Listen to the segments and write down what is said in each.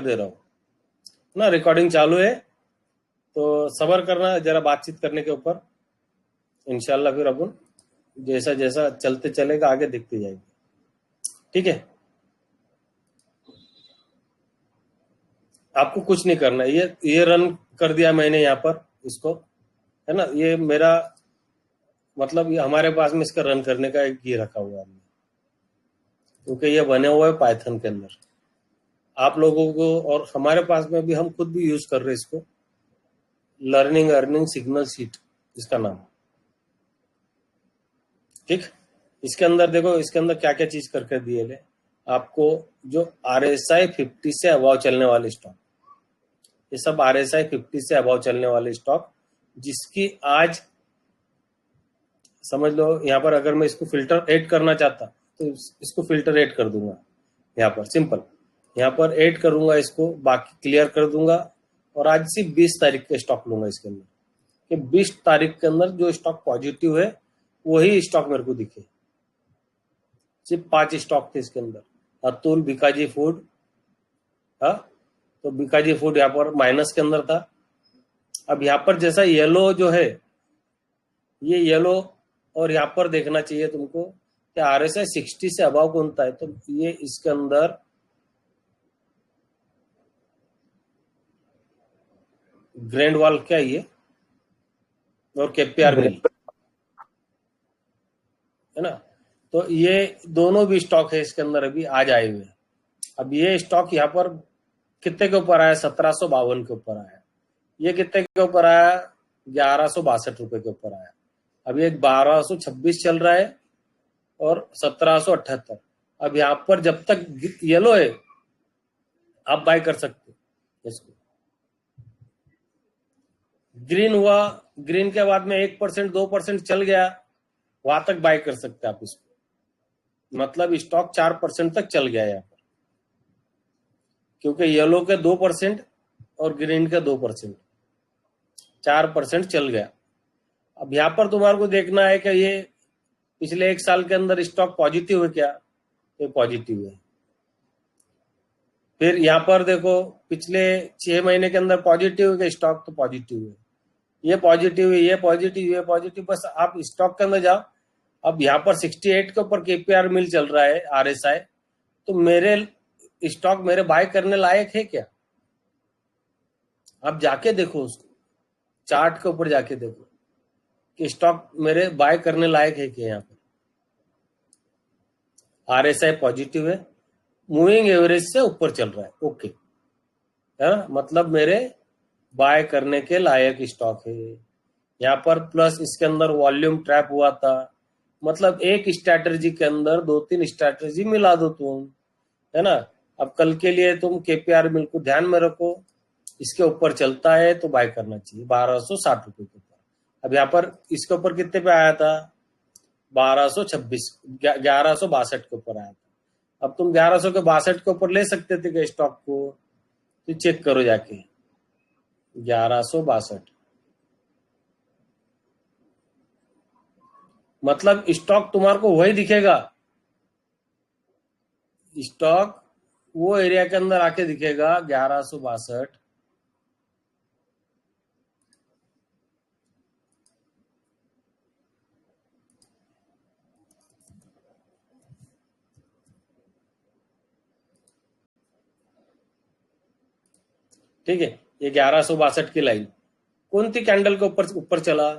दे रहा हूँ ना, रिकॉर्डिंग चालू है, तो सब्र करना जरा बातचीत करने के ऊपर। इंशाल्लाह फिर अपन जैसा जैसा चलते चलेगा आगे दिखती जाएगी, ठीक है। आपको कुछ नहीं करना, ये रन कर दिया मैंने यहाँ पर इसको, है ना। ये मेरा मतलब ये हमारे पास में इसका रन करने का एक ये रखा हुआ है, क्योंकि ये बने हुए है पाइथन के अंदर। आप लोगों को और हमारे पास में भी, हम खुद भी यूज कर रहे हैं इसको, लर्निंग अर्निंग सिग्नल शीट इसका नाम, ठीक। इसके अंदर देखो, इसके अंदर क्या क्या चीज करके दिए ले आपको। जो RSI 50 से अबाव चलने वाले स्टॉक, ये सब RSI 50 से अबाव चलने वाले स्टॉक, जिसकी आज समझ लो यहाँ पर अगर मैं इसको फिल्टर ऐड करना चाहता तो इसको फिल्टर ऐड कर दूंगा यहाँ पर, सिंपल यहाँ पर ऐड करूंगा इसको, बाकी क्लियर कर दूंगा। और आज सिर्फ 20 तारीख के स्टॉक लूंगा इसके अंदर, कि 20 तारीख के अंदर जो स्टॉक पॉजिटिव है वही स्टॉक मेरे को दिखे। सिर्फ 5 स्टॉक थे इसके अंदर, अतुल, बीकाजी फूड, हाँ, तो बीकाजी फूड यहाँ पर माइनस के अंदर था। अब यहाँ पर जैसा येलो जो है, ये येलो, और यहाँ पर देखना चाहिए तुमको कि RSI 60 से अबाव कौन सा है, तो ये इसके अंदर ग्रैंड वॉल क्या ये, और KPR मिल, है ना। तो ये दोनों भी स्टॉक है इसके अंदर अभी आज आए हुए। अब ये स्टॉक यहाँ पर कितने के ऊपर आया, 1752 के ऊपर आया। ये कितने के ऊपर आया, 1162 रुपए के ऊपर आया। अब ये 1226 चल रहा है और 1778। अब यहाँ पर जब तक येलो है आप बाय कर सकते हो इसको। ग्रीन हुआ, ग्रीन के बाद में 1% 2% चल गया, वहां तक बाय कर सकते हैं आप इसको। मतलब स्टॉक 4% तक चल गया यहाँ पर, क्योंकि येलो के 2% और ग्रीन के 2%, 4% चल गया। अब यहाँ पर तुम्हारे को देखना है कि ये पिछले 1 साल के अंदर स्टॉक पॉजिटिव है क्या, ये पॉजिटिव है। फिर यहाँ पर देखो पिछले 6 महीने के अंदर पॉजिटिव है स्टॉक, तो पॉजिटिव है, ये पॉजिटिव है, ये पॉजिटिव, ये पॉजिटिव। बस आप स्टॉक के अंदर जाओ। अब यहाँ पर 68 के ऊपर KPR मिल चल रहा है RSI, तो मेरे स्टॉक मेरे बाय करने लायक है क्या? आप जाके देखो उसको, चार्ट के ऊपर जाके देखो कि स्टॉक मेरे बाय करने लायक है क्या। यहाँ पर RSI पॉजिटिव है, मूविंग एवरेज से ऊपर चल रहा है, ओके, है ना, मतलब मेरे बाय करने के लायक स्टॉक है। यहाँ पर प्लस इसके अंदर वॉल्यूम ट्रैप हुआ था, मतलब एक स्ट्रैटेजी के अंदर 2-3 स्ट्रैटेजी मिला दो तुम, है ना। अब कल के लिए तुम KPR मिल को ध्यान में रखो, इसके ऊपर चलता है तो बाय करना चाहिए 1260 रुपए के ऊपर। अब यहाँ पर इसके ऊपर कितने पे आया था, 1226, 1162 के ऊपर आया था। अब तुम 1162 के ऊपर ले सकते थे कि स्टॉक को, तो चेक करो जाके 1162, मतलब स्टॉक तुम्हारे को वही दिखेगा, स्टॉक वो एरिया के अंदर आके दिखेगा 1162। ठीक है, ये 1162 की लाइन कौन सी कैंडल के ऊपर ऊपर चला,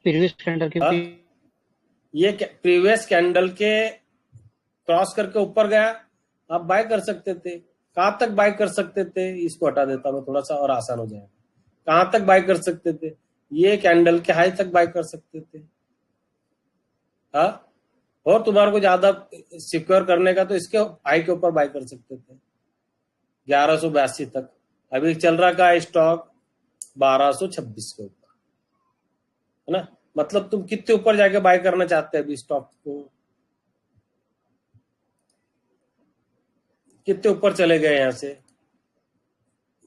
प्रीवियस कैंडल के, ये प्रीवियस कैंडल के क्रॉस करके ऊपर गया, आप बाय कर सकते थे। कहां तक बाय कर सकते थे, इसको हटा देता मैं थोड़ा सा और आसान हो जाएगा। कहां तक बाय कर सकते थे, ये कैंडल के हाई तक बाय कर सकते थे, हाँ। और तुम्हारे को ज्यादा सिक्योर करने का तो इसके हाई के ऊपर बाय कर सकते थे 1182 तक। अभी चल रहा का स्टॉक 1226 के ऊपर, है ना। मतलब तुम कितने ऊपर जाके बाय करना चाहते हैं अभी स्टॉक को, कितने ऊपर चले गए यहाँ से,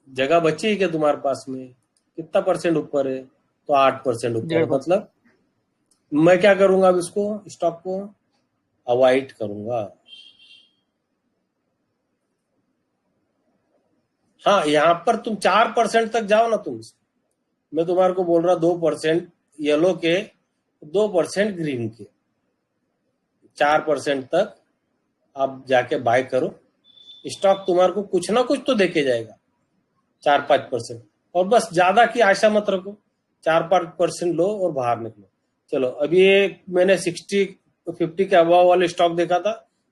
जगह बची है क्या तुम्हारे पास में, कितना % ऊपर है, तो 8% ऊपर है। मतलब मैं क्या करूंगा अब इसको, स्टॉक को अवॉइड करूंगा, हाँ, यहाँ पर तुम 4% तक जाओ ना तुम। मैं तुम्हारे को बोल रहा 2% येलो के, 2% ग्रीन के, 4% तक आप जाके बाय करो। स्टॉक तुम्हारे को कुछ ना कुछ तो देके जाएगा, 4-5%। और बस ज्यादा की आशा मत रखो, 4-5% लो और बाहर निकलो। चलो, अभी ये मैंने 60-50 के अभाव वाले स्टॉक देखा था,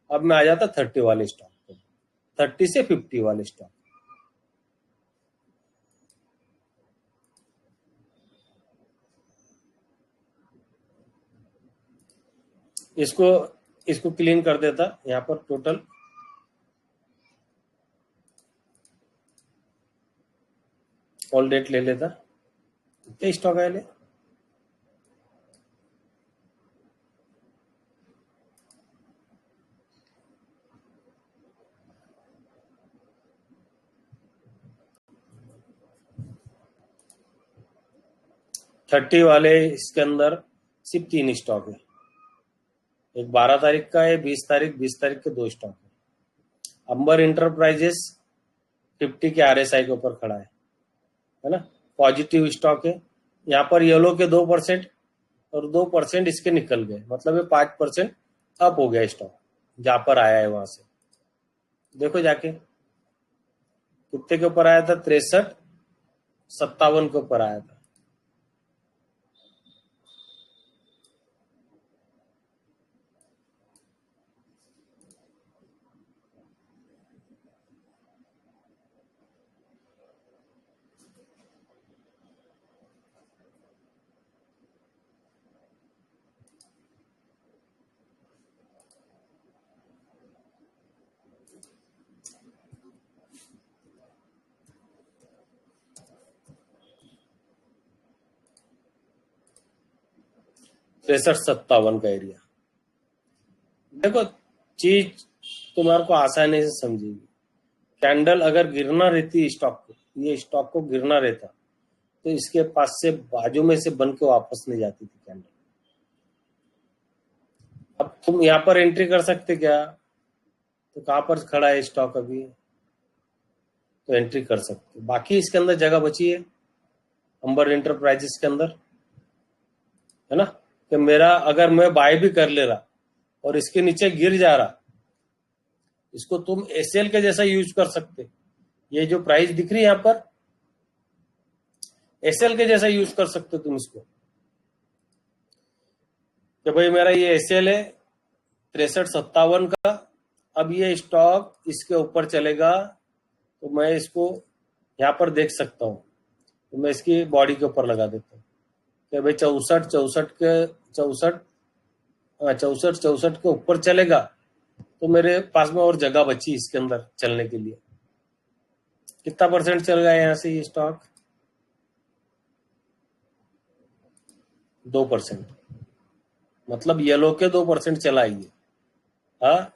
अब मैं आ जाता 30 वाले स्टॉक पे, 30 से 50 वाले स्टॉक। इसको इसको क्लीन कर देता यहाँ पर टोटल। ऑल डेट ले लेता, कितने स्टॉक आए ले। थर्टी वाले इसके अंदर सिर्फ 3 स्टॉक है। एक 12 तारीख का है, 20 तारीख, 20 तारीख के 2 स्टॉक है। अंबर इंटरप्राइजेस 50 के आरएसआई के ऊपर खड़ा है ना, पॉजिटिव स्टॉक है। यहाँ पर येलो के 2% और 2% इसके निकल गए, मतलब ये 5% अप हो गया स्टॉक जहां पर आया है वहां से। देखो जाके कितने के ऊपर आया था, 63-57 के ऊपर आया था। तिरसठ 57 का एरिया। देखो, चीज तुम्हारे को आसानी से समझेगी। कैंडल अगर गिरना रहती स्टॉक को, ये स्टॉक को गिरना रहता, तो इसके पास से बाजू में से बन के वापस नहीं जाती थी कैंडल। अब तुम यहाँ पर एंट्री कर सकते क्या, तो कहां पर खड़ा है स्टॉक अभी, तो एंट्री कर सकते। बाकी इसके अंदर जगह बची है अंबर इंटरप्राइजेस के अंदर, है ना, कि मेरा अगर मैं बाय भी कर ले रहा और इसके नीचे गिर जा रहा, इसको तुम एसएल के जैसा यूज कर सकते। ये जो प्राइस दिख रही है यहाँ पर, एसएल के जैसा यूज कर सकते तुम इसको, कि भाई मेरा ये एसएल है 63-57 का। अब ये स्टॉक इसके ऊपर चलेगा तो मैं इसको यहाँ पर देख सकता हूँ, तो मैं इसकी बॉडी के ऊपर लगा देता हूँ कि भाई 64 के ऊपर चलेगा, तो मेरे पास में और जगह बची इसके अंदर चलने के लिए। कितना % चल गया यहाँ से ये स्टॉक, 2%। मतलब येलो के 2% चला ये, हाँ,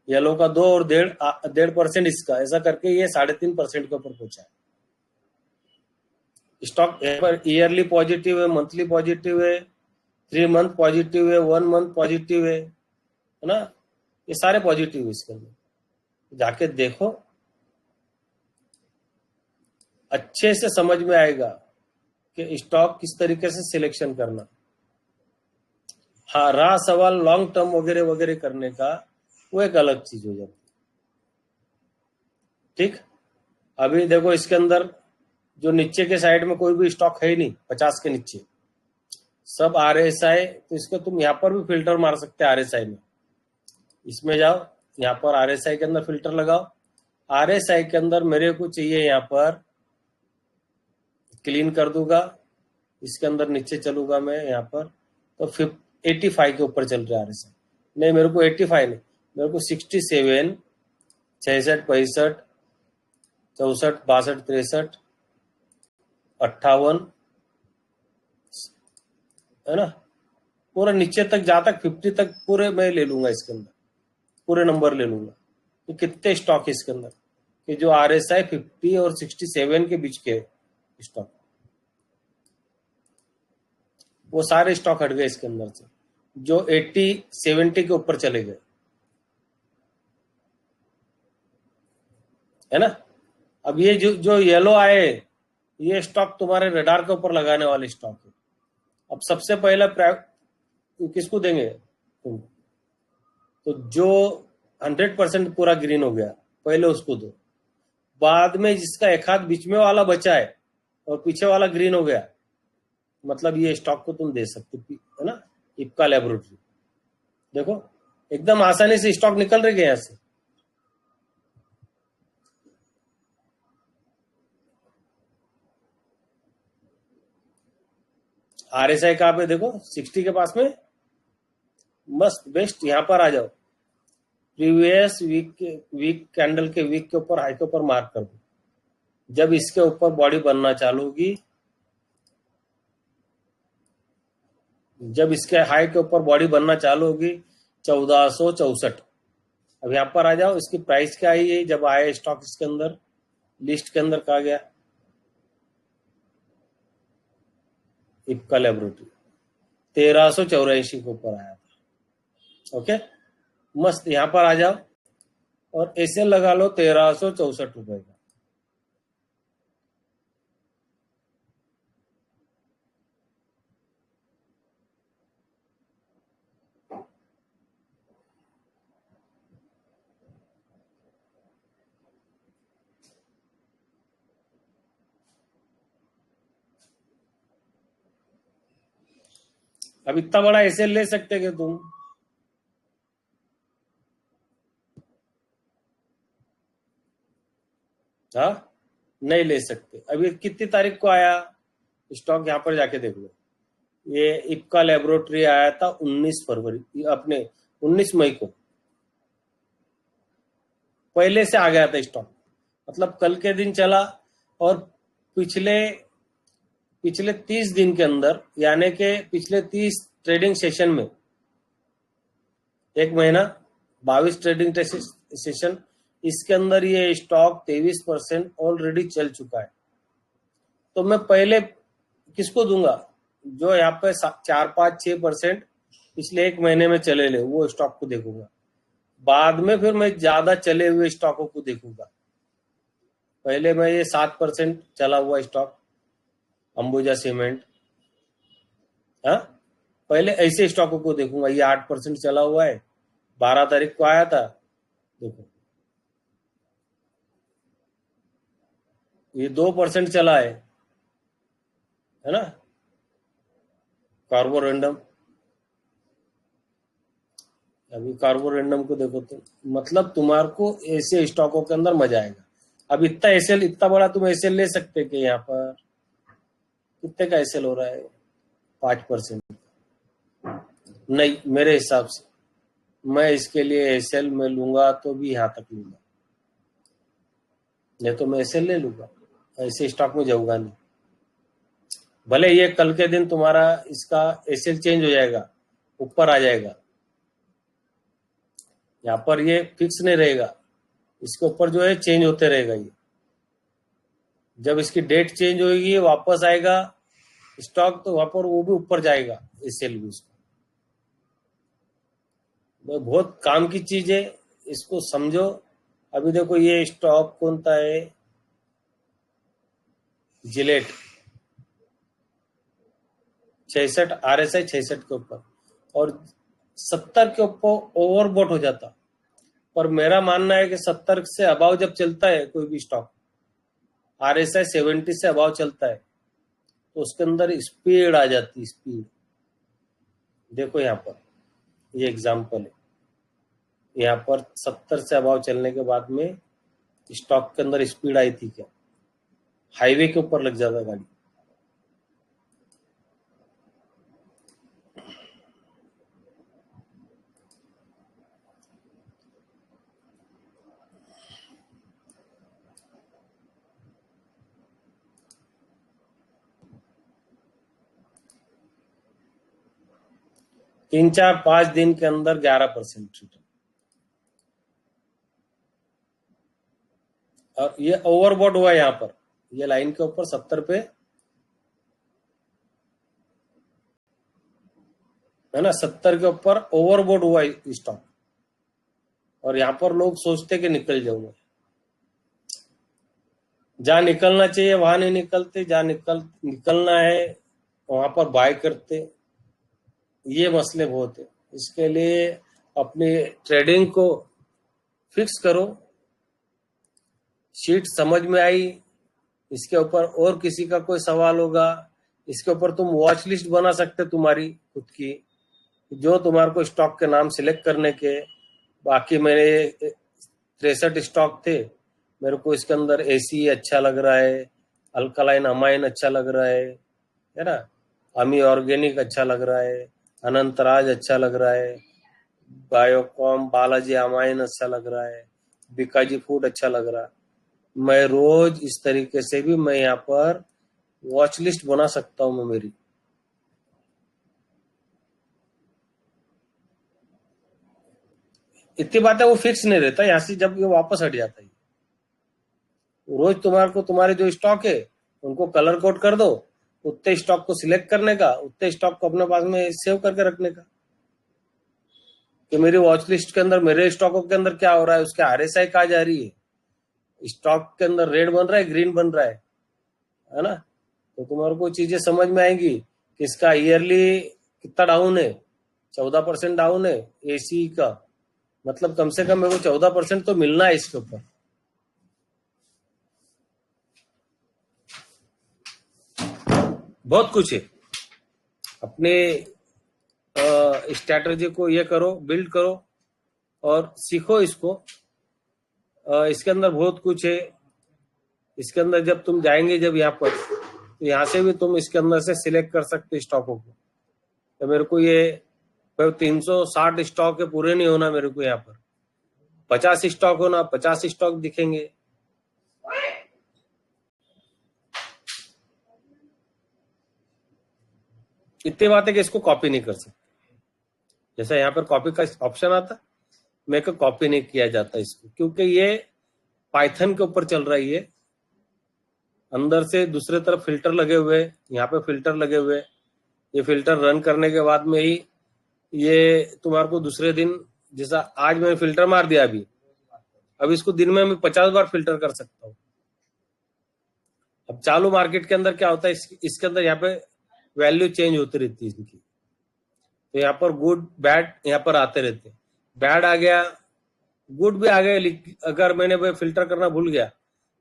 येलो का 2 और 1.5% इसका, ऐसा करके ये 3.5% के ऊपर पहुंचा है स्टॉक। ईयरली पॉजिटिव है, मंथली पॉजिटिव है, 3 मंथ पॉजिटिव है, 1 मंथ पॉजिटिव है ना, ये सारे पॉजिटिव है इसके अंदर। जाके देखो, अच्छे से समझ में आएगा कि स्टॉक किस तरीके से सिलेक्शन करना। हाँ, रहा सवाल लॉन्ग टर्म वगैरह वगैरह करने का, वो एक अलग चीज हो जाती। ठीक, अभी देखो इसके अंदर जो नीचे के साइड में कोई भी स्टॉक है ही नहीं, 50 के नीचे सब आरएसआई। तो इसको तुम यहाँ पर भी फिल्टर मार सकते हैं आरएसआई में। इसमें जाओ, यहाँ पर आरएसआई के अंदर फिल्टर लगाओ। आरएसआई के अंदर मेरे को चाहिए, यहाँ पर क्लीन कर दूंगा, इसके अंदर नीचे चलूंगा मैं यहाँ पर, तो 85 के ऊपर चल रहा है आरएसआई। नहीं, मेरे को 85 नहीं, मेरे को 67, 66, 65, 64, 62, 63, 58, है ना, पूरा नीचे तक जहां तक 50 तक पूरे मैं ले लूंगा इसके अंदर, पूरे नंबर ले लूंगा। तो कितने स्टॉक है इसके अंदर कि जो आरएसआई 50 और 67 के बीच के स्टॉक, वो सारे स्टॉक हट गए इसके अंदर से, जो 80-70 के ऊपर चले गए, है ना। अब ये जो जो येलो आए, ये स्टॉक तुम्हारे रडार के ऊपर लगाने वाले स्टॉक है। अब सबसे पहले किसको देंगे तुम? तो जो 100% पूरा ग्रीन हो गया पहले उसको दो। बाद में जिसका एक हाथ बीच में वाला बचा है और पीछे वाला ग्रीन हो गया, मतलब ये स्टॉक को तुम दे सकते है ना, इप्का लेबोरेटरी। देखो एकदम आसानी से स्टॉक निकल रहे यहां से। RSI कहां पे देखो, 60 के पास में, मस्त बेस्ट। यहां पर आ जाओ, प्रीवियस वीक कैंडल के वीक के ऊपर हाई के ऊपर मार्क कर दो। जब इसके ऊपर बॉडी बनना चालू होगी, जब इसके हाई के ऊपर बॉडी बनना चालू होगी 1464। अब यहां पर आ जाओ, इसकी प्राइस क्या आई है जब आए स्टॉक इसके अंदर, लिस्ट के अंदर कहा गया इप्का लेबोरेटरी 1384 के ऊपर आया था। ओके मस्त, यहां पर आ जाओ और ऐसे लगा लो 1364 रुपए का। अब इतना बड़ा ऐसे ले सकते कि तुम, हाँ नहीं ले सकते। अभी कितनी तारीख को आया स्टॉक, यहां पर जाके देख लो। ये इप्का लेबोरेटरी आया था 19 फरवरी, अपने 19 मई को, पहले से आ गया था स्टॉक। मतलब कल के दिन चला और पिछले पिछले 30 दिन के अंदर, यानी कि पिछले 30 ट्रेडिंग सेशन में, एक महीना 22 ट्रेडिंग सेशन, इसके अंदर ये स्टॉक 23% ऑलरेडी चल चुका है। तो मैं पहले किसको दूंगा, जो यहाँ पे 4, 5, 6% पिछले एक महीने में चले ले, वो स्टॉक को देखूंगा। बाद में फिर मैं ज्यादा चले हुए स्टॉकों को देखूंगा। पहले मैं ये 7% चला हुआ स्टॉक अंबुजा सीमेंट, हाँ पहले ऐसे स्टॉकों को देखूंगा। ये 8% चला हुआ है, 12 तारीख को आया था, देखो ये 2% चला है ना, कार्बोरेंडम। अभी कार्बोरेंडम को देखो तो, मतलब तुम्हारे को ऐसे स्टॉकों के अंदर मजा आएगा। अब इतना एसएल, इतना बड़ा तुम एसएल ले सकते कि यहाँ पर कितने का एसएल हो रहा है, 5%। नहीं, मेरे हिसाब से मैं इसके लिए एसएल में लूंगा तो भी यहाँ तक लूंगा, नहीं तो मैं एसएल ले लूंगा, ऐसे स्टॉक में जाऊंगा नहीं। भले ये कल के दिन तुम्हारा इसका एसएल चेंज हो जाएगा, ऊपर आ जाएगा, यहाँ पर ये फिक्स नहीं रहेगा, इसके ऊपर जो है चेंज होते रहेगा। ये जब इसकी डेट चेंज होगी वापस आएगा स्टॉक, तो वहां पर वो भी ऊपर जाएगा एसएल भी उसका। बहुत काम की चीज है, इसको समझो। अभी देखो ये स्टॉक कौन सा है, जिलेट 66, RSI 66 के ऊपर, और 70 के ऊपर ओवरबॉट हो जाता। पर मेरा मानना है कि 70 से अबाव जब चलता है कोई भी स्टॉक, RSI 70 से अबाव चलता है, तो उसके अंदर स्पीड आ जाती है, स्पीड। देखो यहाँ पर ये एग्जांपल है, यहाँ पर 70 से अबाव चलने के बाद में स्टॉक के अंदर स्पीड आई थी क्या, हाईवे के ऊपर लग जाता गाड़ी। तीन चार 5 दिन के अंदर 11% रिटर्न, और ये ओवरबॉट हुआ यहाँ पर, ये लाइन के ऊपर 70 पे है ना, 70 के ऊपर ओवरबॉट हुआ स्टॉक, और यहाँ पर लोग सोचते कि निकल जाऊंगा। जहाँ निकलना चाहिए वहां नहीं निकलते, जहाँ निकलना है वहां पर बाय करते। ये मसले बहुत है। इसके लिए अपनी ट्रेडिंग को फिक्स करो। शीट समझ में आई, इसके ऊपर और किसी का कोई सवाल होगा, इसके ऊपर तुम वॉच लिस्ट बना सकते तुम्हारी खुद की, जो तुम्हारे को स्टॉक के नाम सिलेक्ट करने के। बाकी मेरे 63 स्टॉक थे, मेरे को इसके अंदर एसी अच्छा लग रहा है, अल्कलाइन अमाइन अच्छा लग रहा है ना, अमी ऑर्गेनिक अच्छा लग रहा है, अनंतराज अच्छा लग रहा है, बायोकॉम बालाजी अमाइन अच्छा लग रहा है, बीकाजी फूड अच्छा लग रहा है। मैं रोज इस तरीके से भी मैं यहाँ पर वॉच लिस्ट बना सकता हूँ मैं मेरी। इतनी बातें वो फिक्स नहीं रहता यहाँ से, जब ये वापस हट जाता है। रोज तुम्हारे को तुम्हारे जो स्टॉक है उनको कलर कोड कर दो, उतने स्टॉक को सिलेक्ट करने का, उतने स्टॉक को अपने पास में सेव करके रखने का कि मेरी वॉच लिस्ट के अंदर मेरे स्टॉकों के अंदर क्या हो रहा है, उसके आरएसआई कहाँ जा रही है, स्टॉक के अंदर रेड बन रहा है ग्रीन बन रहा है ना। तो तुम्हारे को चीजें समझ में आएंगी कि इसका ईयरली कितना डाउन है, 14% डाउन है एसी का, मतलब कम से कम मेरे को 14% तो मिलना है इसके ऊपर। बहुत कुछ है। अपने स्ट्रैटेजी को ये करो, बिल्ड करो और सीखो इसको। इसके अंदर बहुत कुछ है। इसके अंदर जब तुम जाएंगे जब यहाँ पर, तो यहाँ से भी तुम इसके अंदर से सिलेक्ट कर सकते स्टॉकों को। तो मेरे को ये 360 स्टॉक है, पूरे नहीं होना मेरे को यहाँ पर, 50 स्टॉक होना, 50 स्टॉक दिखेंगे। इतनी बात है कि इसको कॉपी नहीं कर सकते। जैसा यहाँ पर कॉपी का ऑप्शन आता, मेरे को कॉपी नहीं किया जाता इसको, क्योंकि ये पाइथन के ऊपर चल रहा है। ये अंदर से दूसरे तरफ फिल्टर लगे हुए, यहाँ पे फिल्टर लगे हुए, ये फिल्टर रन करने के बाद में ही ये तुम्हारे को दूसरे दिन, जैसा आज मैंने फिल्टर मार दिया अभी, अब इसको दिन में मैं 50 बार फिल्टर कर सकता हूँ। अब चालू मार्केट के अंदर क्या होता है, इसके अंदर यहाँ पे वैल्यू चेंज होती रहती है इनकी। तो यहाँ पर गुड बैड यहाँ पर आते रहते हैं। बैड आ गया, गुड भी आ गया, अगर मैंने वो फिल्टर करना भूल गया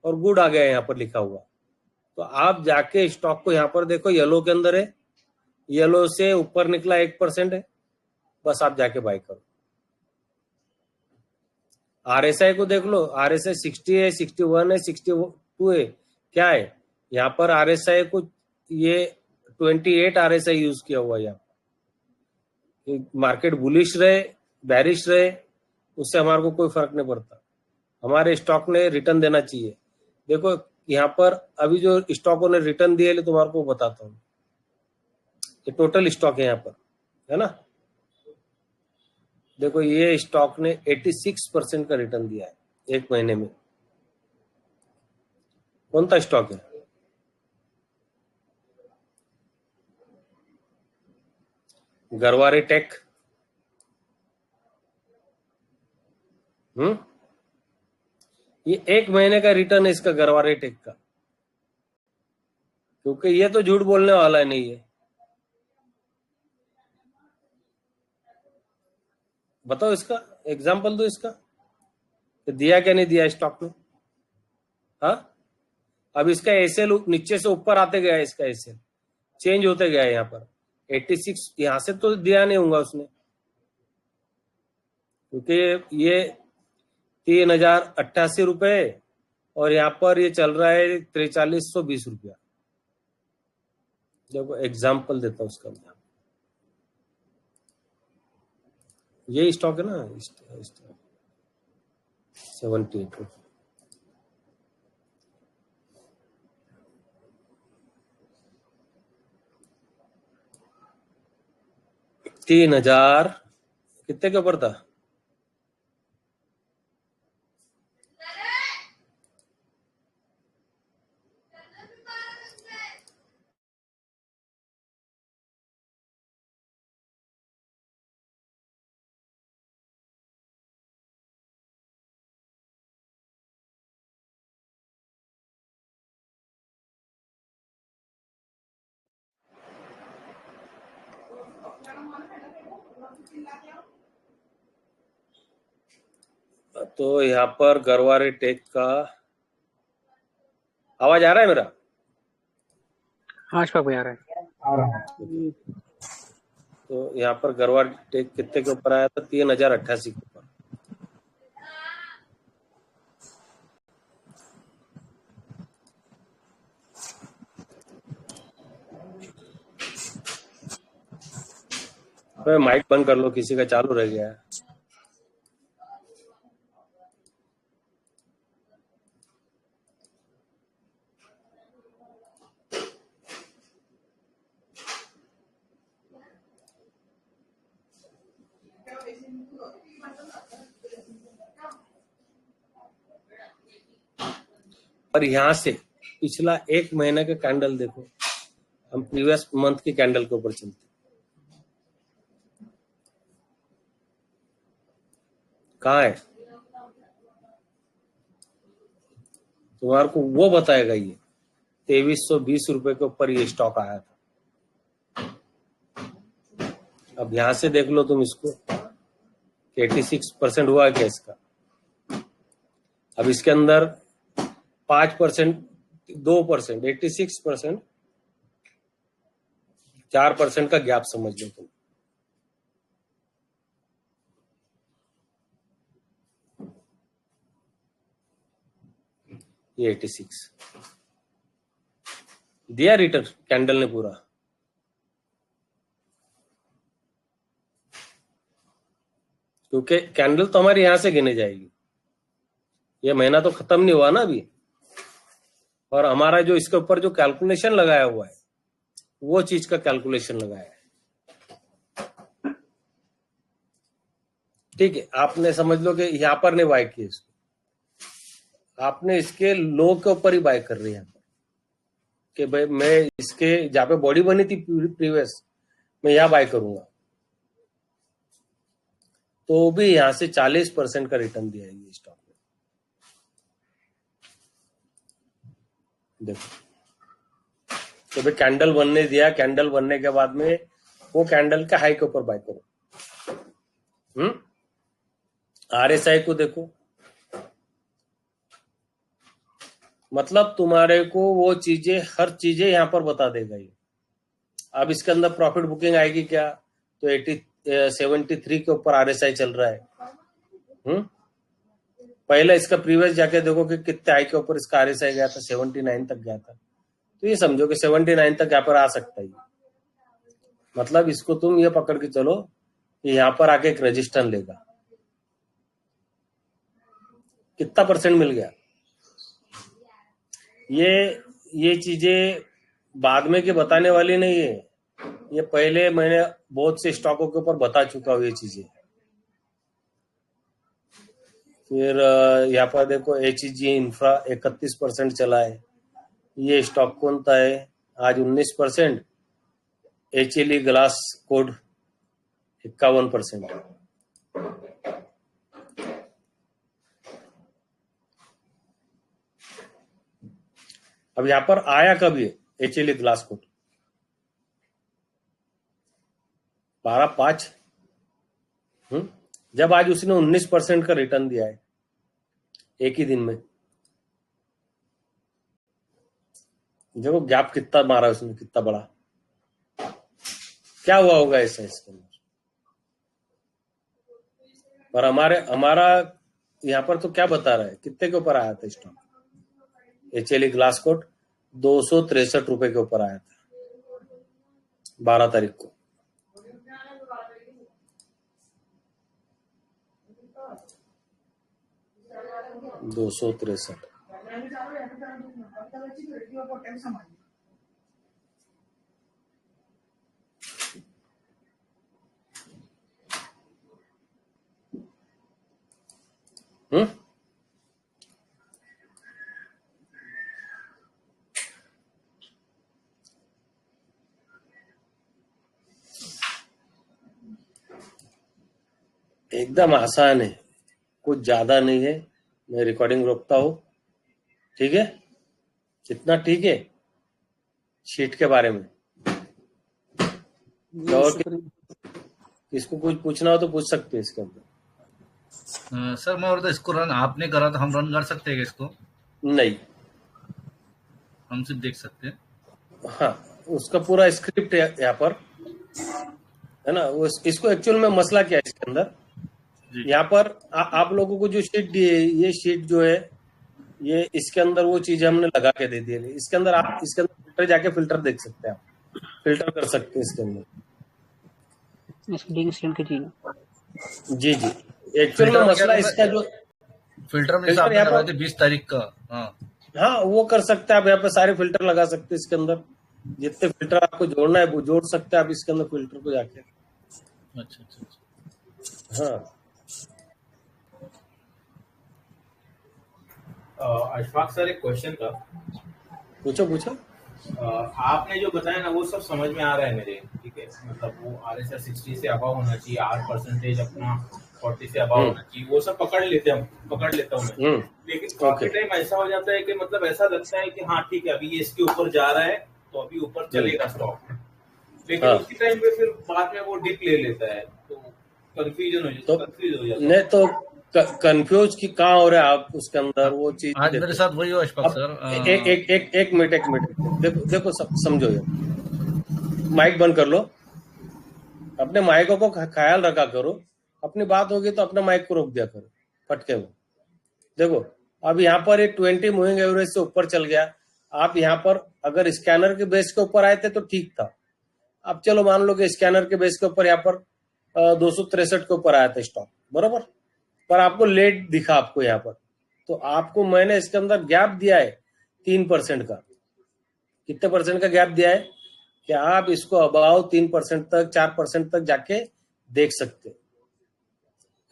और गुड आ गया यहाँ पर लिखा हुआ, तो आप जाके स्टॉक को यहाँ पर देखो, येलो के अंदर है, येलो से ऊपर निकला 1% है, बस आप जाके बाय करो। आरएसआई को देख लो, आरएसआई 60 है, 61 है, 62 है, क्या है यहाँ पर आरएसआई को, ये 28 आरएसआई यूज किया हुआ है। मार्केट बुलिश रहे बैरिश रहे, उससे हमारे को कोई फर्क नहीं पड़ता, हमारे स्टॉक ने रिटर्न देना चाहिए। देखो यहाँ पर अभी जो स्टॉकों ने रिटर्न दिए तुम्हारे को बताता हूँ, ये टोटल स्टॉक है यहाँ पर, है ना। देखो ये स्टॉक ने 86% का रिटर्न दिया है एक महीने में। कौन सा स्टॉक है? गरवारे टेक। हम्म, ये एक महीने का रिटर्न है इसका, गरवारे टेक का, क्योंकि ये तो झूठ बोलने वाला है नहीं है। बताओ इसका एग्जाम्पल दो इसका, कि दिया क्या नहीं दिया स्टॉक में। हाँ, अब इसका एसएल नीचे से ऊपर आते गया, इसका एसएल चेंज होते गया यहाँ पर 86, यहाँ से तो दिया नहीं होगा उसने, क्योंकि ये 3088 रुपए और यहाँ पर ये चल रहा है 4320 रुपया। देखो एग्जाम्पल देता हूँ उसका, ये स्टॉक है ना, 78। 3000 कितने के ऊपर था? तो यहाँ पर गरवारे टेक का आवाज आ रहा है मेरा? हाँ शौक भाई आ रहा है। आ रहा है। तो यहाँ पर गरवारे टेक कितने के ऊपर आया था? 3088 के ऊपर। तो माइक बंद कर लो, किसी का चालू रह गया है। और यहाँ से पिछला एक महीने का कैंडल देखो, हम प्रीवियस मंथ की कैंडल के ऊपर चलते। कहाँ है? तुम्हारे को वो बताएगा। ये 2320 रुपए के ऊपर ये स्टॉक आया था। अब यहां से देख लो तुम इसको, 86% हुआ क्या इसका? अब इसके अंदर 5%, 2%, 86%, 4% का गैप समझ लो तुम। ये 86 दिया रिटर्न कैंडल ने पूरा। क्योंकि कैंडल तो हमारी यहां से गिने जाएगी। ये महीना तो खत्म नहीं हुआ ना अभी, और हमारा जो इसके ऊपर जो कैलकुलेशन लगाया हुआ है वो चीज का कैलकुलेशन लगाया है। ठीक है, आपने समझ लो कि यहां पर नहीं बाय किया इसको, आपने इसके लो के ऊपर ही बाय कर रही है यहाँ पर कि भाई मैं इसके जहां पे बॉडी बनी थी प्रीवियस, मैं यहां बाय करूंगा। तो भी यहां से 40% का रिटर्न दिया है ये स्टॉक में। देखो, तो भाई कैंडल बनने दिया, कैंडल बनने के बाद में वो कैंडल के हाई के ऊपर बाय करो। आरएसआई को देखो, मतलब तुम्हारे को वो चीजें, हर चीजें यहां पर बता देगा ये। अब इसके अंदर प्रॉफिट बुकिंग आएगी क्या? तो 73 के ऊपर आरएसआई चल रहा है। पहले इसका प्रीवियस जाके देखो कि कितने आई के ऊपर इसका आरएसआई गया था, 79 तक गया था। तो ये समझो कि 79 तक यहाँ पर आ सकता है। मतलब इसको तुम ये पकड़ के चलो कि यहाँ पर आके एक रजिस्टर लेगा। कितना परसेंट मिल गया? ये चीजें बाद में के बताने वाली नहीं है, ये पहले मैंने बहुत से स्टॉकों के ऊपर बता चुका हूँ ये चीजें। फिर यहाँ पर देखो HEG इंफ्रा 31% चला है। ये स्टॉक कौन सा है? आज 19%। HLE glass code 51%। अब यहाँ पर आया कब ये HLE ग्लास कोड? 12/5, जब आज उसने 19% का रिटर्न दिया है एक ही दिन में। देखो गैप कितना मारा उसने, कितना बड़ा। क्या हुआ होगा ऐसा इसके अंदर? और हमारा यहाँ पर तो क्या बता रहा है, कितने के ऊपर आया था स्टॉक? HLE ग्लास कोड 263 रुपए के ऊपर आया था 12 तारीख को। दो सौ तिरसठ। एकदम आसान है, कुछ ज्यादा नहीं है। मैं रिकॉर्डिंग रोकता हूँ, ठीक है? कितना ठीक है शीट के बारे में? और किसको कुछ पूछना हो तो पूछ सकते हैं इसके अंदर। सर मैं और तो इसको रन आपने करा तो हम रन कर सकते हैं क्या इसको? नहीं, हम सिर्फ देख सकते हैं। हाँ, उसका पूरा स्क्रिप्ट है यहाँ पर, है ना। वो इसको एक्चुअल में मसला क्या है इसके अंदर, जी यहाँ पर आप लोगों को जो शीट दी है, ये शीट जो है, ये इसके अंदर वो चीज हमने लगा के दे दी है। इसके अंदर आप इसके अंदर फिल्टर जाके फिल्टर देख सकते हैं, आप फिल्टर कर सकते हैं इसके अंदर। इसकी लिंक सेंड कीजिए। जी जी, एक्चुअल में फिल्टर में क्या मसला करना इसका है? जो फिल्टर में जैसे फिल्टर आपने यहाँ लगाए पर, थे 20 तारीख का। हाँ। हाँ वो कर सकते हैं आप, यहाँ पे सारे फिल्टर लगा सकते हैं इसके अंदर। जितने फिल्टर आपको जोड़ना है वो जोड़ सकते हैं आप इसके अंदर फिल्टर को जाके। अच्छा अच्छा अच्छा। हाँ, अशफाक सर, एक क्वेश्चन था। पूछो पूछो। आपने जो बताया ना वो सब समझ में आ रहा है मेरे, ठीक है। मतलब वो RSR 60 से अबव होना चाहिए, R% अपना 40 से अबव हम्म होना चाहिए, वो सब पकड़ लेता हूँ मैं। लेकिन काफी ओके। टाइम ऐसा हो जाता है कि मतलब ऐसा लगता है कि हाँ ठीक है, अभी ये इसके ऊपर जा रहा है तो अभी ऊपर चलेगा स्टॉक, लेकिन हाँ, उसी टाइम पे फिर बाद में वो डिप ले लेता है, तो कंफ्यूज हो जाता नहीं हूँ। तो कंफ्यूज की कहाँ हो रहा है आप उसके अंदर, वो चीज आज मेरे देखो। साथ वही हुआ अशफाक अब सर। एक मिनट देखो देखो, समझो ये, माइक बंद कर लो, अपने माइकों को ख्याल रखा करो। अपनी बात होगी तो अपने माइक को रोक दिया करो फटके में। देखो, अब यहाँ पर ये 20 मूविंग एवरेज से ऊपर चल गया। आप यहाँ पर अगर स्कैनर के बेस के ऊपर आए थे तो ठीक था। अब चलो मान लो कि स्कैनर के बेस के ऊपर यहाँ पर 263 के ऊपर आया था स्टॉक, बरोबर। पर आपको लेट दिखा आपको यहाँ पर, तो आपको मैंने इसके अंदर गैप दिया है 3% का। कितने परसेंट का गैप दिया है कि आप इसको अबाव 3% तक, 4% तक जाके देख सकते,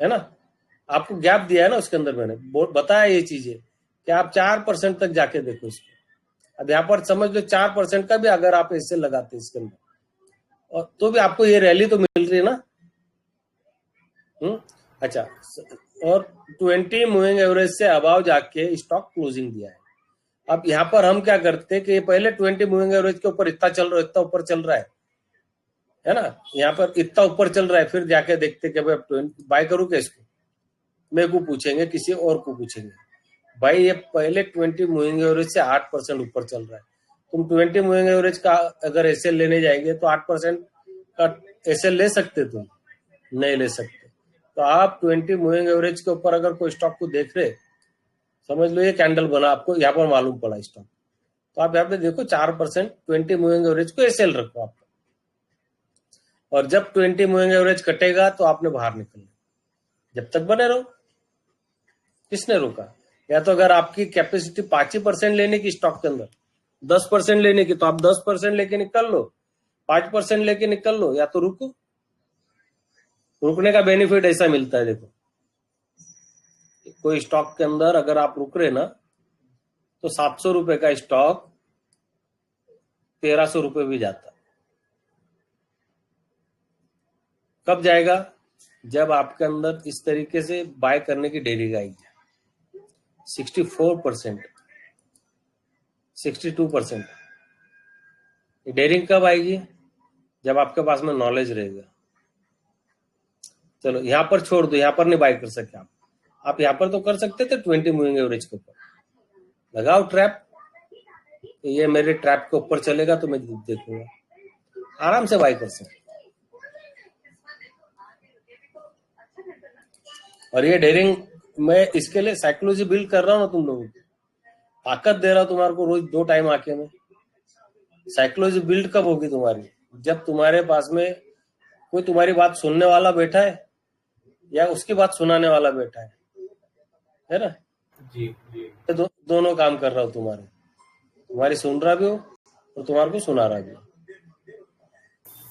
है ना। आपको गैप दिया है ना उसके अंदर, मैंने बताया ये चीजें कि आप 4% तक जाके देखो इसको। अब यहाँ पर समझ लो 4% का भी अगर आप ऐसे लगाते इसके अंदर, और तो भी आपको ये रैली तो मिल रही है ना। अच्छा, और 20 मूविंग एवरेज से अबाव जाके स्टॉक क्लोजिंग दिया है। अब यहाँ पर हम क्या करते हैं कि पहले 20 मूविंग एवरेज के ऊपर इतना ऊपर चल रहा है ना, यहाँ पर इतना ऊपर चल रहा है, फिर जाके देखते कि भाई बाय करूँ क्या इसको। मेरे को पूछेंगे, किसी और को पूछेंगे, भाई ये पहले 20 मूविंग एवरेज से 8% ऊपर चल रहा है, तुम 20 मूविंग एवरेज का अगर एसएल लेने जाएंगे तो 8% का एसएल ले सकते, तुम नहीं ले सकते। तो आप 20 मूविंग एवरेज के ऊपर अगर कोई स्टॉक को देख रहे, समझ लो ये कैंडल बना, आपको यहाँ पर मालूम पड़ा स्टॉक, तो आप यहाँ पे देखो 4% 20 मूविंग एवरेज को एसएल रखो आप, और जब 20 मूविंग एवरेज कटेगा तो आपने बाहर निकलना, जब तक बने रहो। किसने रोका? या तो अगर आपकी कैपेसिटी 5% लेने की स्टॉक के अंदर, 10% लेने की, तो आप 10% लेके निकल लो, 5% लेके निकल लो, या तो रुको। रुकने का बेनिफिट ऐसा मिलता है, देखो कोई स्टॉक के अंदर अगर आप रुक रहे ना, तो 700 रुपए का स्टॉक 1300 रुपए भी जाता है। कब जाएगा? जब आपके अंदर इस तरीके से बाय करने की डेरिंग आएगी। 64%, 62%। डेरिंग कब आएगी? जब आपके पास में नॉलेज रहेगा। चलो यहाँ पर छोड़ दो, यहाँ पर नहीं बाय कर सकते आप यहाँ पर तो कर सकते थे 20 मूविंग एवरेज के ऊपर। लगाओ ट्रैप, ये मेरे ट्रैप के ऊपर चलेगा तो मैं देखूंगा, आराम से बाय कर सकते। और ये डेरिंग, मैं इसके लिए साइकोलॉजी बिल्ड कर रहा हूँ ना तुम लोगों को, ताकत दे रहा हूं तुम्हारे को रोज 2 टाइम आके। में साइकोलॉजी बिल्ड कब होगी तुम्हारी? जब तुम्हारे पास में कोई तुम्हारी बात सुनने वाला बैठा है या उसकी बात सुनाने वाला बैठा है ना। जी जी। दोनों काम कर रहा हूं, तुम्हारी सुन रहा भी हो और तुम्हारे को सुना रहा भी हो।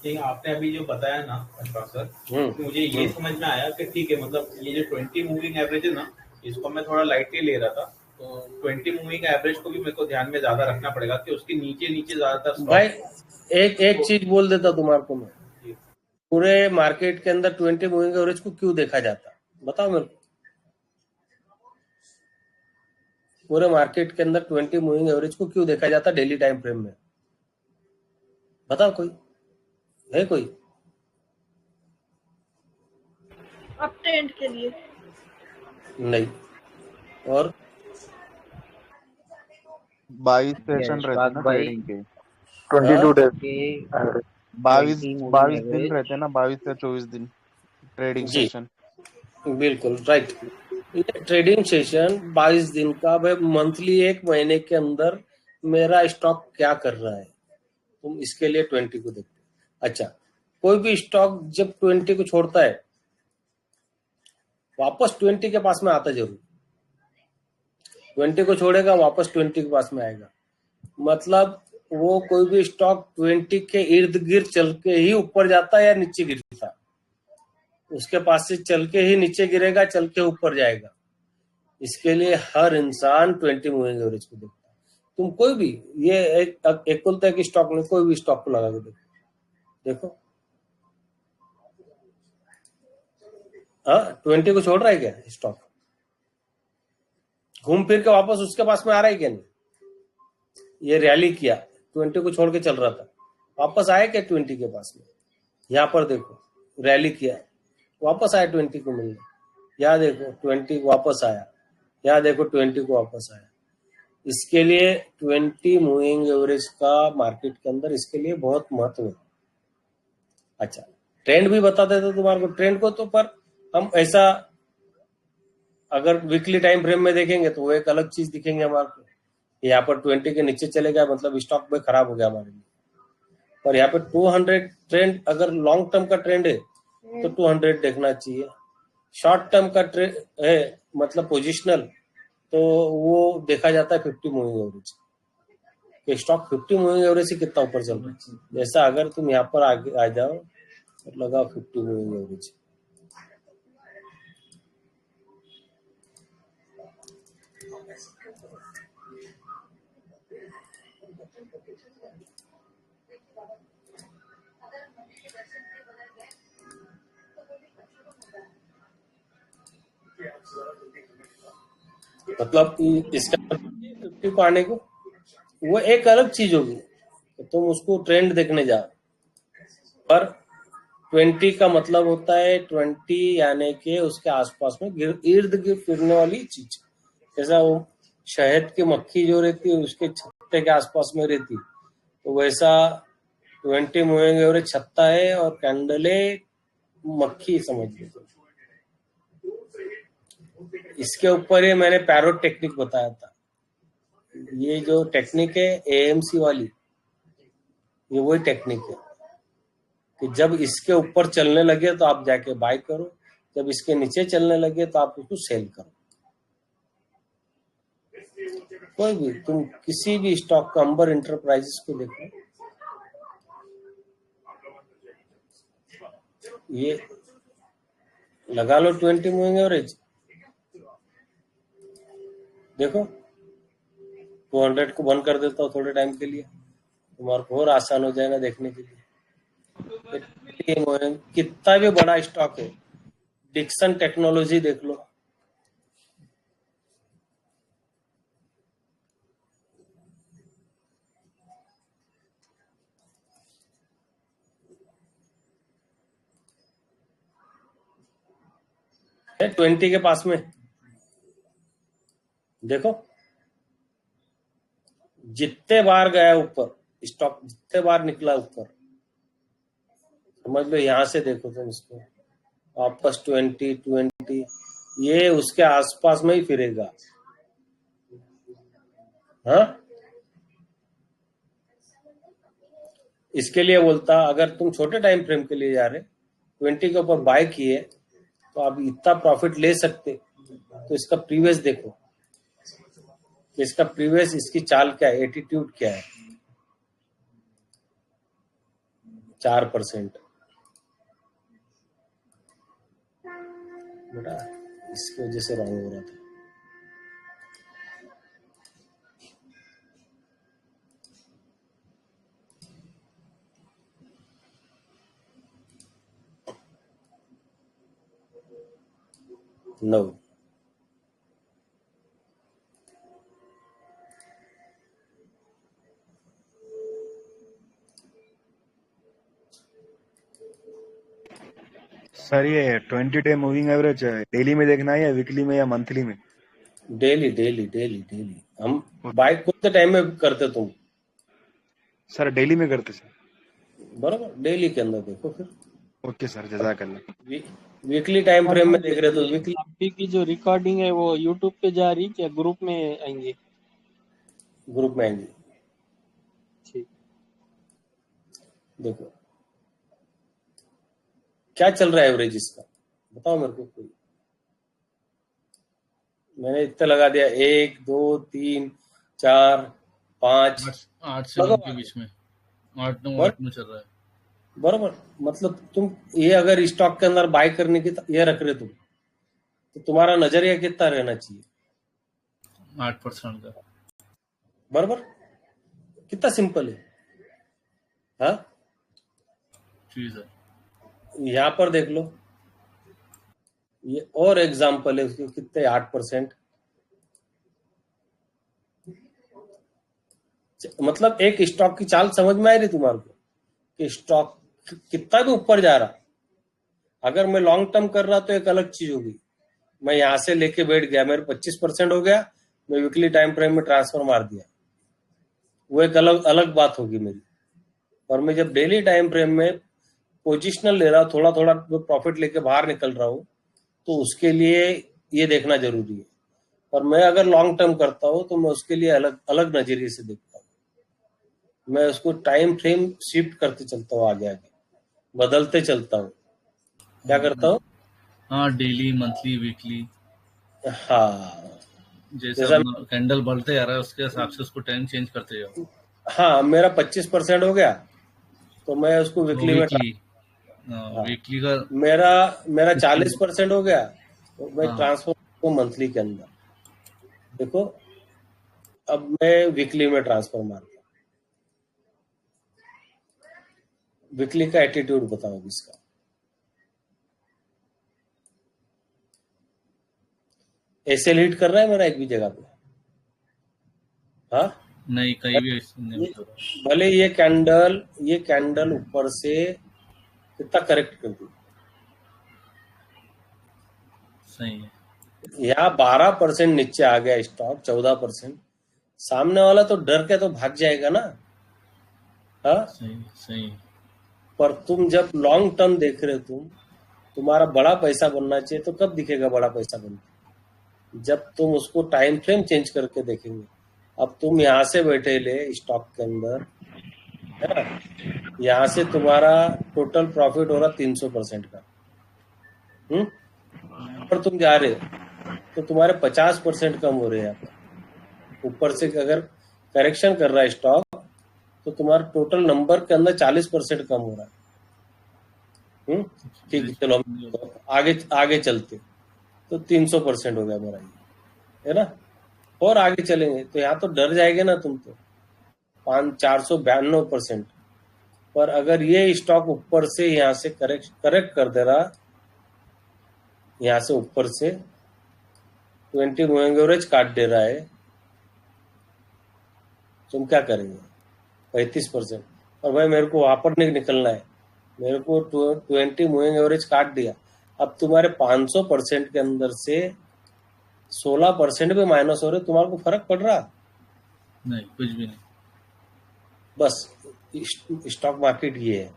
ठीक है, आपने अभी जो बताया ना अशफाक सर, तो मुझे ये समझ में आया कि ठीक है, मतलब ये जो 20 मूविंग एवरेज है ना, इसको मैं थोड़ा लाइटली ले रहा था, तो 20 मूविंग एवरेज को भी मेरे को ध्यान में ज्यादा रखना पड़ेगा कि उसके नीचे नीचे ज्यादातर भाई एक चीज बोल देता तुम्हारे को मैं, पूरे मार्केट के अंदर 20 मूविंग एवरेज को क्यों देखा जाता, बताओ मेरे को। पूरे मार्केट के अंदर 20 मूविंग एवरेज को क्यों देखा जाता डेली टाइम फ्रेम में? बताओ, कोई है कोई? अप ट्रेंड के लिए। नहीं। और 22 सेशन रहते यशपाक ना भाई ट्रेडिंग के। 22 हाँ, days के एवरेज, 22 20 मूविंग 22 दिन एवरेज। रहते ना, 22 या 24 दिन ट्रेडिंग जी सेशन। बिल्कुल राइट। ये ट्रेडिंग सेशन 22 दिन का, भाई मंथली 1 महीने के अंदर मेरा स्टॉक क्या कर रहा है, तुम इसके लिए 20 को देखते हो। अच्छा, कोई भी स्टॉक जब 20 को छोड़ता है वापस 20 के पास में आता जरूर, 20 को छोड़ेगा वापस 20 के पास में आएगा। मतलब वो कोई भी स्टॉक 20 के इर्द गिर्द चल के ही ऊपर जाता है या नीचे गिरता है, उसके पास से चल के ही नीचे गिरेगा, चल के ऊपर जाएगा। इसके लिए हर इंसान 20 मूविंग एवरेज को देखता है। तुम कोई भी, ये एक बोलता है कि स्टॉक में, कोई भी स्टॉक को लगा के देखो, देखो हाँ 20 को छोड़ रहा है क्या स्टॉक, घूम फिर के वापस उसके पास में आ रहा है क्या नहीं। ये रैली किया, 20 को छोड़ के चल रहा था, वापस आया क्या 20 के पास में। यहाँ पर देखो रैली किया, वापस आया 20 को मिलने, यहाँ देखो 20 वापस आया, यहाँ देखो 20 को वापस आया। इसके लिए 20 मूविंग एवरेज का मार्केट के अंदर इसके लिए बहुत महत्व है। अच्छा, ट्रेंड भी बता देते तुम्हारे को, ट्रेंड को तो पर हम ऐसा अगर वीकली टाइम फ्रेम में देखेंगे तो वो एक अलग चीज दिखेंगे हमारे को। यहाँ पर 20 के नीचे चले गया मतलब स्टॉक में खराब हो गया हमारे लिए। पर यहाँ पे 200 ट्रेंड, अगर लॉन्ग टर्म का ट्रेंड है तो 200 देखना चाहिए। शॉर्ट टर्म का ट्रेंड है मतलब पोजिशनल, तो वो देखा जाता है 50 मूविंग एवरेज कि स्टॉक 50 मूविंग एवरेज से कितना ऊपर चल रहा है। जैसा अगर तुम यहाँ पर आगे आ जाओ तो लगाओ 50 मूविंग एवरेज, मतलब इसका 50 को आने को वो एक अलग चीज होगी, तो तुम उसको ट्रेंड देखने जाओ। पर 20 का मतलब होता है 20 यानी कि उसके आसपास में इर्द गिर्द फिरने वाली चीज। जैसा वो शहद की मक्खी जो रहती है उसके छत्ते के आसपास में रहती, तो वैसा 20 मूविंग एवरेज छत्ता है और कैंडले मक्खी समझ लो। इसके ऊपर ही मैंने पैरोट टेक्निक बताया था। ये जो टेक्निक है एएमसी वाली, ये वही टेक्निक है कि जब इसके ऊपर चलने लगे तो आप जाके बाय करो, जब इसके नीचे चलने लगे तो आप उसको सेल करो। कोई भी तुम किसी भी स्टॉक का, अंबर इंटरप्राइजेस को देखो, ये लगा लो 20 मूविंग एवरेज, देखो 200 को बंद कर देता हूँ थोड़े टाइम के लिए, तुम्हारे को और आसान हो जाएगा देखने के लिए। कितना भी बड़ा स्टॉक है, डिक्सन टेक्नोलॉजी देख लो, है 20 के पास में, देखो जितने बार गया ऊपर स्टॉक, जितने बार निकला ऊपर, समझ लो यहां से देखो तुम इसको वापस 20 ये उसके आसपास में ही फिरेगा। हाँ, इसके लिए बोलता अगर तुम छोटे टाइम फ्रेम के लिए जा रहे 20 के ऊपर बाय किए तो आप इतना प्रॉफिट ले सकते, तो इसका प्रीवियस देखो, इसका प्रीवियस, इसकी चाल क्या है, एटीट्यूड क्या है, 4%। बेटा इसकी वजह से रॉन्ग हो रहा था। No. सर ये 20 डे मूविंग एवरेज डेली में देखना है या वीकली में या मंथली में? Daily daily daily daily. हम बाय कौन से टाइम में करते तुम? सर डेली में करते सर। बराबर, डेली के अंदर देखो फिर। ओके सर, जज़ाकल्लाह। वीकली टाइम फ्रेम में देख रहे तो वीकली। अभी की जो रिकॉर्डिंग है वो यूट्यूब पे जा रही क्या ग्रुप में आएंगे? ग्रुप में आएंगे। ठीक। देखो क्या चल रहा है एवरेज इसका, बताओ मेरे को कोई। मैंने इतना लगा दिया, 1 2 3 4 5 8 से 9 के बीच में, 8 9 8 में चल रहा है। बराबर, मतलब तुम ये अगर स्टॉक के अंदर बाय करने की ये रख रहे तुम, तो तुम्हारा नजरिया कितना रहना चाहिए? 8% का। बराबर, कितना सिंपल है। हाँ, जी सर। यहाँ पर देख लो, ये और एग्जाम्पल है उसके, कितने 8%। मतलब एक स्टॉक की चाल समझ में आ रही तुम्हारे को कि स्टॉक कितना भी ऊपर जा रहा, अगर मैं लॉन्ग टर्म कर रहा तो एक अलग चीज होगी। मैं यहां से लेके बैठ गया, मेरे 25% हो गया, मैं वीकली टाइम फ्रेम में ट्रांसफर मार दिया, वो एक अलग अलग बात होगी मेरी। और मैं जब डेली टाइम फ्रेम में पोजिशनल ले रहा हूं, थोड़ा थोड़ा प्रॉफिट लेके बाहर निकल रहा हूं, तो उसके लिए ये देखना जरूरी है। और मैं अगर लॉन्ग टर्म करता हूं तो मैं उसके लिए अलग अलग नजरिए से देखता हूं। मैं उसको टाइम फ्रेम शिफ्ट करते चलता हूँ, आगे आगे बदलते चलता हूँ। क्या करता हूँ? हाँ, डेली, मंथली, वीकली। हाँ, जैसा कैंडल बढ़ते जा रहा है उसके हिसाब से उसको टाइम चेंज करते जाओ। हाँ, मेरा 25% हो गया तो मैं उसको वीकली में वीकली का मेरा 40% हो गया तो मैं हाँ। ट्रांसफर को मंथली के अंदर। देखो अब मैं वीकली में ट्रांसफर मार दिया। वीकली का एटीट्यूड बताओ इसका। ऐसे लीड कर रहा है मेरा एक भी जगह पे? हाँ नहीं, कहीं भी नहीं हो रहा। भले ये कैंडल ऊपर से कितना करेक्ट कर दी, सही है। यहाँ 12% नीचे आ गया स्टॉक, 14%। सामने वाला तो डर के तो भाग जाएगा ना। हाँ, सही सही। पर तुम जब लॉन्ग टर्म देख रहे हो, तुम्हारा बड़ा पैसा बनना चाहिए, तो कब दिखेगा बड़ा पैसा बनना? जब तुम उसको टाइम फ्रेम चेंज करके देखेंगे। अब तुम यहाँ से बैठे ले स्टॉक के अंदर, है ना, यहाँ से तुम्हारा टोटल प्रॉफिट हो रहा 300% का। पर तुम जा रहे तो तुम्हारे 50% कम हो रहे हैं। यहाँ पर ऊपर से अगर करेक्शन कर रहा है स्टॉक तो तुम्हारा टोटल नंबर के अंदर 40% कम हो रहा है। ठीक है, चलो आगे आगे चलते तो 300% हो गया मेरा, है ना। और आगे चलेंगे तो यहाँ तो डर जाएंगे ना तुम तो, 492%। पर अगर ये स्टॉक ऊपर से यहाँ से करेक्ट कर दे रहा, यहाँ से ऊपर से 20 मूविंग एवरेज काट दे रहा है, तुम क्या करेंगे? 35%। और भाई मेरे को वहां पर नहीं निकलना है, मेरे को 20 मूविंग एवरेज काट दिया। अब तुम्हारे 500% के अंदर से 16% भी माइनस हो रहे, तुम्हारे को फर्क पड़ रहा? नहीं, कुछ भी नहीं। बस स्टॉक मार्केट ये है।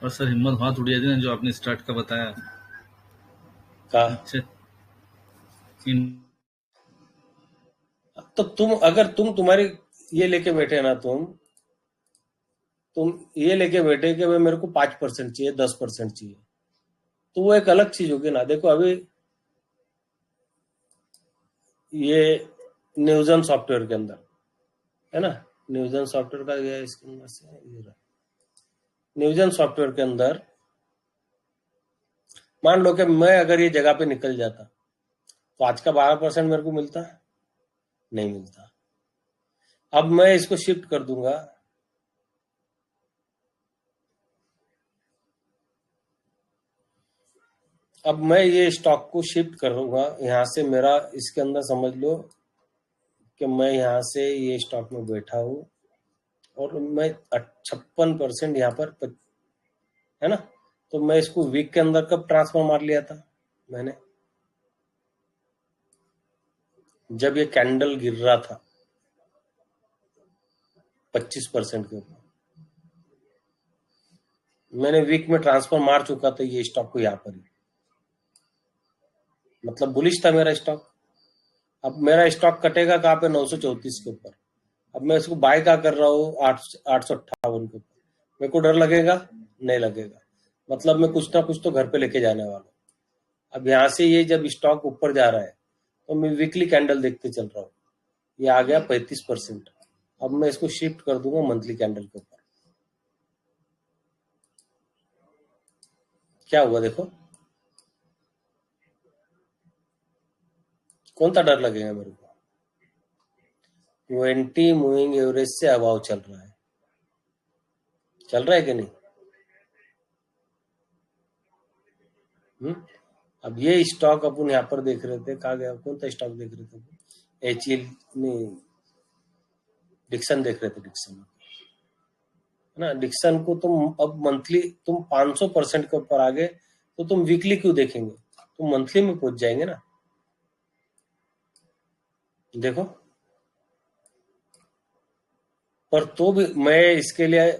और सर हिम्मत वहां उड़ जाती है जो आपने स्टार्ट का बताया का। अच्छा, तो तुम्हारी ये लेके बैठे ना, तुम ये लेके बैठे कि भाई मेरे को 5% चाहिए, 10% चाहिए, तो वो एक अलग चीज होगी ना। देखो अभी ये न्यूजन सॉफ्टवेयर के अंदर है ना, न्यूजन सॉफ्टवेयर का ये इसके अंदर से ये रहा। न्यूजन सॉफ्टवेयर के अंदर मान लो कि मैं अगर ये जगह पे निकल जाता तो आज का 12% मेरे को मिलता? नहीं मिलता। अब मैं इसको शिफ्ट कर दूंगा, अब मैं ये स्टॉक को शिफ्ट करूंगा यहाँ से। मेरा इसके अंदर समझ लो कि मैं यहाँ से ये स्टॉक में बैठा हूं और मैं 56% यहाँ पर, है ना, तो मैं इसको वीक के अंदर कब ट्रांसफर मार लिया था मैंने, जब ये कैंडल गिर रहा था 25% के ऊपर, मैंने वीक में ट्रांसफर मार चुका था ये स्टॉक को यहाँ पर ही, मतलब बुलिश था मेरा स्टॉक। अब मेरा स्टॉक कटेगा कहाँ पे, 934 के ऊपर। अब मैं इसको बाय का कर रहा हूँ 858 के ऊपर। मेरे को डर लगेगा? नहीं लगेगा। मतलब मैं कुछ ना कुछ तो घर पे लेके जाने वाला हूँ। अब यहाँ से ये जब स्टॉक ऊपर जा रहा है तो मैं वीकली कैंडल देखते चल रहा हूँ, ये आ गया 35%। अब मैं इसको शिफ्ट कर दूंगा मंथली कैंडल के ऊपर। क्या हुआ देखो, कौन सा डर लगेगा मेरे को? 20 मूविंग एवरेज से अबाव चल रहा है, चल रहा है कि नहीं? अब ये स्टॉक अपन यहाँ पर देख रहे थे, कहा गया, कौन सा स्टॉक देख रहे थे? HL नहीं, डिक्सन देख रहे थे, डिक्सन है ना। डिक्सन को तुम अब मंथली तुम 500% के ऊपर आ गए तो तुम वीकली क्यों देखेंगे, तुम मंथली में पहुंच जाएंगे ना। देखो, पर तो भी मैं इसके लिए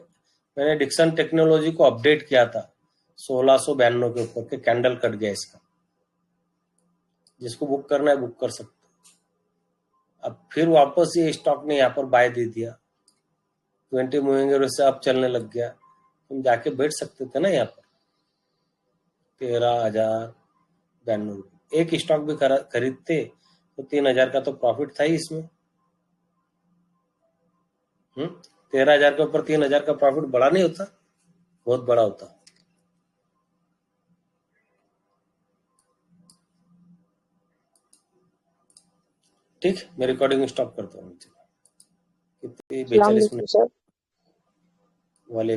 मैंने डिक्सन टेक्नोलॉजी को अपडेट किया था 1692 के ऊपर के कैंडल कट गया इसका। जिसको बुक करना है बुक कर सकते। अब फिर वापस ये स्टॉक ने यहाँ पर बाय दे दिया, 20 मूविंग एवरेज से अब चलने लग गया, तुम जाके बैठ सकते थे ना यहाँ पर। 13,092 एक स्टॉक भी खरीदते तो 3,000 का तो प्रॉफिट था ही इसमें। 13,000 के ऊपर 3,000 का प्रॉफिट बड़ा नहीं होता, बहुत बड़ा होता। ठीक, मैं रिकॉर्डिंग स्टॉप करता हूँ। कितनी 42 मिनट वाले